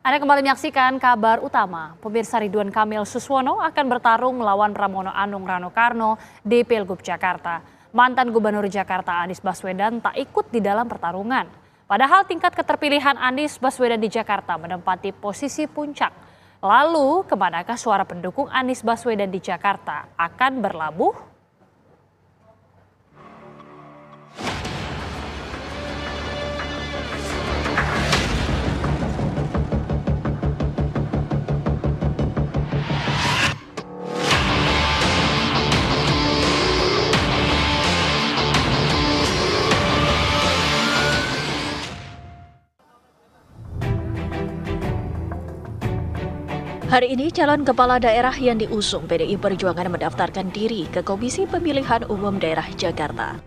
Anda kembali menyaksikan kabar utama. Pemirsa, Ridwan Kamil Suswono akan bertarung melawan Pramono Anung Rano Karno di Pilgub Jakarta. Mantan Gubernur Jakarta Anies Baswedan tak ikut di dalam pertarungan. Padahal tingkat keterpilihan Anies Baswedan di Jakarta menempati posisi puncak. Lalu, kemanakah suara pendukung Anies Baswedan di Jakarta akan berlabuh? Hari ini calon kepala daerah yang diusung PDI Perjuangan mendaftarkan diri ke Komisi Pemilihan Umum Daerah Jakarta.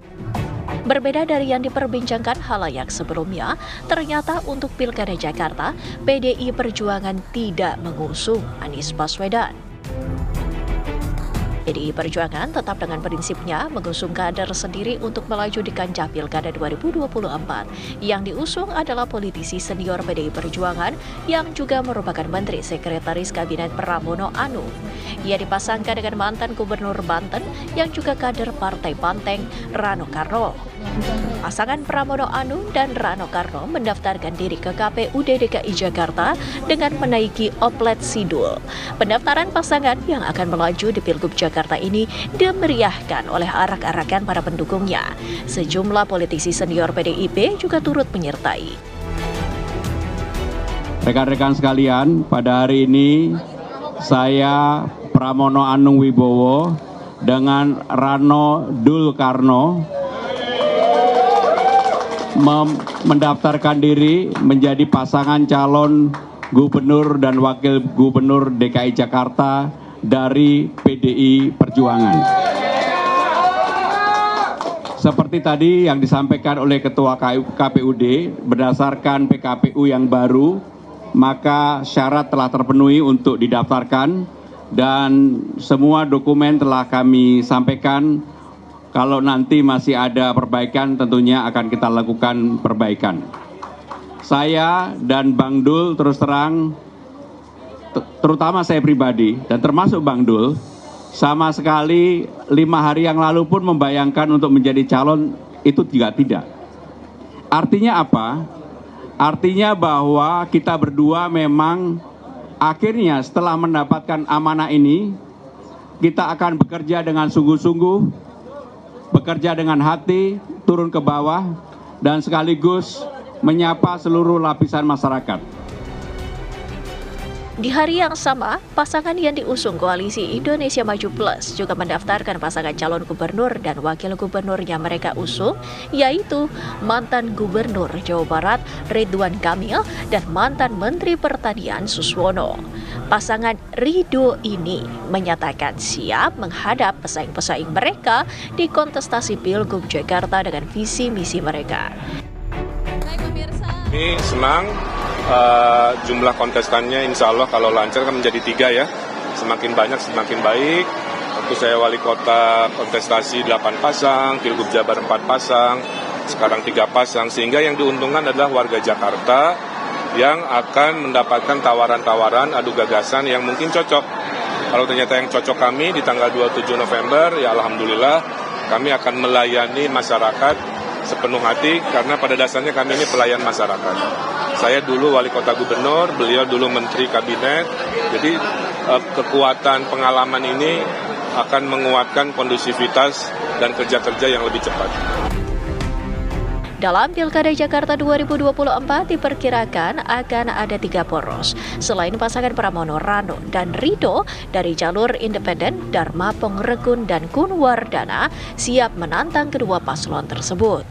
Berbeda dari yang diperbincangkan halayak sebelumnya, ternyata untuk Pilkada Jakarta, PDI Perjuangan tidak mengusung Anies Baswedan. PDI Perjuangan tetap dengan prinsipnya mengusung kader sendiri untuk melaju di kancah Pilkada 2024. Yang diusung adalah politisi senior PDI Perjuangan yang juga merupakan Menteri Sekretaris Kabinet Pramono Anung. Ia dipasangkan dengan mantan Gubernur Banten yang juga kader Partai Banteng, Rano Karno. Pasangan Pramono Anung dan Rano Karno mendaftarkan diri ke KPUD DKI Jakarta dengan menaiki Oplet Sidul. Pendaftaran pasangan yang akan melaju di Pilgub Jakarta ini dimeriahkan oleh arak-arakan para pendukungnya. Sejumlah politisi senior PDIP juga turut menyertai. Rekan-rekan sekalian, pada hari ini saya Pramono Anung Wibowo dengan Rano Dul Karno mendaftarkan diri menjadi pasangan calon gubernur dan wakil gubernur DKI Jakarta dari PDI Perjuangan. Seperti tadi yang disampaikan oleh Ketua KPUD, berdasarkan PKPU yang baru, maka syarat telah terpenuhi untuk didaftarkan dan semua dokumen telah kami sampaikan. Kalau nanti masih ada perbaikan, tentunya akan kita lakukan perbaikan. Saya dan Bang Dul terus terang, terutama saya pribadi dan termasuk Bang Dul, sama sekali 5 hari yang lalu pun membayangkan untuk menjadi calon itu tidak. Artinya apa? Artinya bahwa kita berdua memang akhirnya setelah mendapatkan amanah ini, kita akan bekerja dengan sungguh-sungguh, bekerja dengan hati, turun ke bawah, dan sekaligus menyapa seluruh lapisan masyarakat. Di hari yang sama, pasangan yang diusung Koalisi Indonesia Maju Plus juga mendaftarkan pasangan calon gubernur dan wakil gubernurnya mereka usung, yaitu mantan Gubernur Jawa Barat Ridwan Kamil dan mantan Menteri Pertanian Suswono. Pasangan Rido ini menyatakan siap menghadap pesaing-pesaing mereka di kontestasi Pilgub Jakarta dengan visi misi mereka. Ini senang. Jumlah kontestannya insya Allah kalau lancar kan menjadi 3 ya, semakin banyak semakin baik. Waktu saya wali kota kontestasi 8 pasang, Pilgub Jabar 4 pasang, sekarang 3 pasang, sehingga yang diuntungkan adalah warga Jakarta yang akan mendapatkan tawaran-tawaran adu gagasan yang mungkin cocok. Kalau ternyata yang cocok kami di tanggal 27 November, ya alhamdulillah kami akan melayani masyarakat sepenuh hati, karena pada dasarnya kami ini pelayan masyarakat. Saya dulu wali kota gubernur, beliau dulu menteri kabinet, jadi kekuatan pengalaman ini akan menguatkan kondusivitas dan kerja-kerja yang lebih cepat. Dalam Pilkada Jakarta 2024 diperkirakan akan ada 3 poros. Selain pasangan Pramono Rano dan Rido dari jalur independen, Dharma Pongregun dan Kunwardana siap menantang kedua paslon tersebut.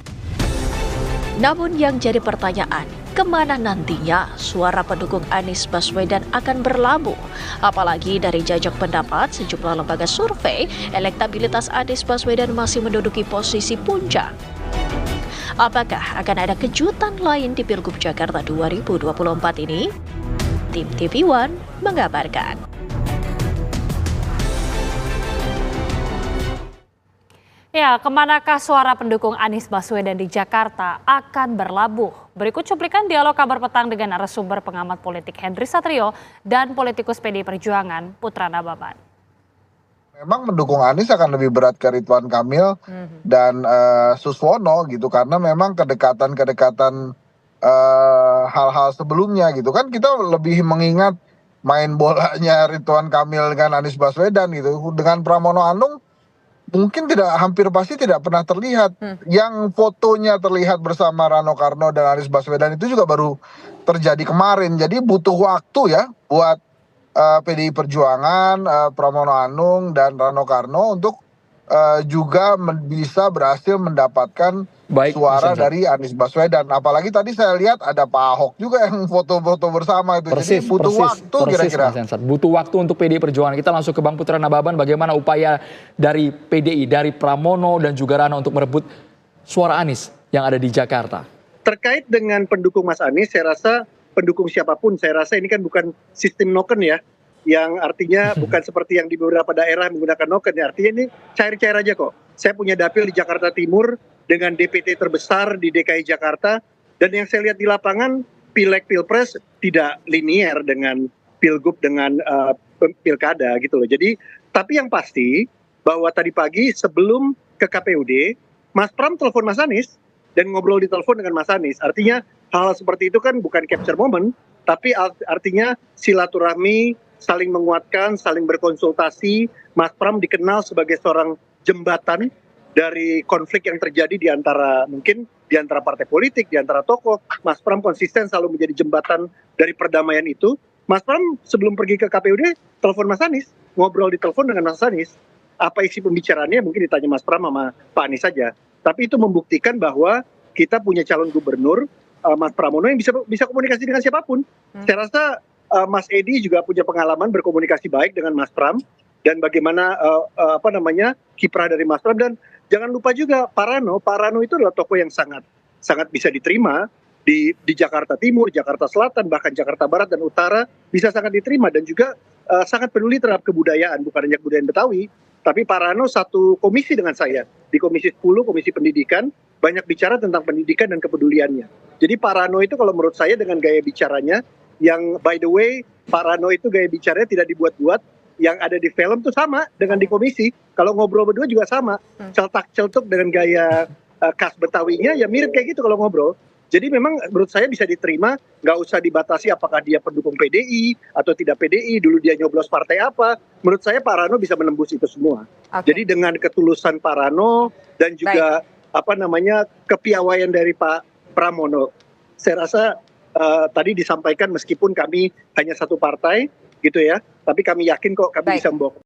Namun yang jadi pertanyaan, kemana nantinya suara pendukung Anies Baswedan akan berlabuh? Apalagi dari jajak pendapat sejumlah lembaga survei, elektabilitas Anies Baswedan masih menduduki posisi puncak. Apakah akan ada kejutan lain di Pilgub Jakarta 2024 ini? Tim TV One mengabarkan. Ya, kemanakah suara pendukung Anies Baswedan di Jakarta akan berlabuh? Berikut cuplikan dialog kabar petang dengan narasumber pengamat politik Henry Satrio dan politikus PDI Perjuangan Putra Nababan. Memang mendukung Anies akan lebih berat ke Ridwan Kamil dan Suswono gitu, karena memang kedekatan hal-hal sebelumnya gitu kan, kita lebih mengingat main bolanya Ridwan Kamil dengan Anies Baswedan gitu. Dengan Pramono Anung mungkin hampir pasti tidak pernah terlihat. Yang fotonya terlihat bersama Rano Karno dan Anies Baswedan itu juga baru terjadi kemarin. Jadi butuh waktu ya buat PDI Perjuangan, Pramono Anung dan Rano Karno untuk juga bisa berhasil mendapatkan suara dari Anies Baswedan. Apalagi tadi saya lihat ada Pak Ahok juga yang foto-foto bersama itu. Jadi butuh waktu kira-kira. Butuh waktu untuk PDI Perjuangan. Kita langsung ke Bang Putra Nababan, bagaimana upaya dari PDI, dari Pramono dan juga Rano untuk merebut suara Anies yang ada di Jakarta? Terkait dengan pendukung Mas Anies, saya rasa pendukung siapapun, saya rasa ini kan bukan sistem noken ya, yang artinya bukan seperti yang di beberapa daerah menggunakan noken ya, artinya ini cair-cair aja kok. Saya punya dapil di Jakarta Timur dengan DPT terbesar di DKI Jakarta, dan yang saya lihat di lapangan Pileg Pilpres tidak linier dengan Pilgub dengan Pilkada gitu loh. Jadi tapi yang pasti bahwa tadi pagi sebelum ke KPUD, Mas Pram telepon Mas Anies dan ngobrol di telepon dengan Mas Anies. Artinya hal seperti itu kan bukan capture moment, tapi artinya silaturahmi, saling menguatkan, saling berkonsultasi. Mas Pram dikenal sebagai seorang jembatan dari konflik yang terjadi di antara partai politik, di antara tokoh. Mas Pram konsisten selalu menjadi jembatan dari perdamaian itu. Mas Pram sebelum pergi ke KPUD telepon Mas Anies, ngobrol di telepon dengan Mas Anies. Apa isi pembicaraannya mungkin ditanya Mas Pram sama Pak Anies saja. Tapi itu membuktikan bahwa kita punya calon gubernur Mas Pramono yang bisa komunikasi dengan siapapun. Saya rasa Mas Edi juga punya pengalaman berkomunikasi baik dengan Mas Pram dan bagaimana kiprah dari Mas Pram. Dan jangan lupa juga Pak Rano itu adalah tokoh yang sangat bisa diterima di Jakarta Timur, Jakarta Selatan, bahkan Jakarta Barat dan Utara bisa sangat diterima, dan juga sangat peduli terhadap kebudayaan, bukan hanya kebudayaan Betawi. Tapi Pak Rano satu komisi dengan saya, di Komisi 10, Komisi Pendidikan, banyak bicara tentang pendidikan dan kepeduliannya. Jadi Pak Rano itu kalau menurut saya dengan gaya bicaranya, yang by the way Pak Rano itu gaya bicaranya tidak dibuat-buat, yang ada di film tuh sama dengan di komisi. Kalau ngobrol berdua juga sama, celtak-celtuk dengan gaya khas Betawinya ya mirip kayak gitu kalau ngobrol. Jadi memang menurut saya bisa diterima, nggak usah dibatasi apakah dia pendukung PDI atau tidak PDI, dulu dia nyoblos partai apa. Menurut saya Pak Rano bisa menembus itu semua. Jadi dengan ketulusan Pak Rano dan juga kepiawaian dari Pak Pramono, saya rasa tadi disampaikan meskipun kami hanya satu partai gitu ya, tapi kami yakin kok kami bisa membawa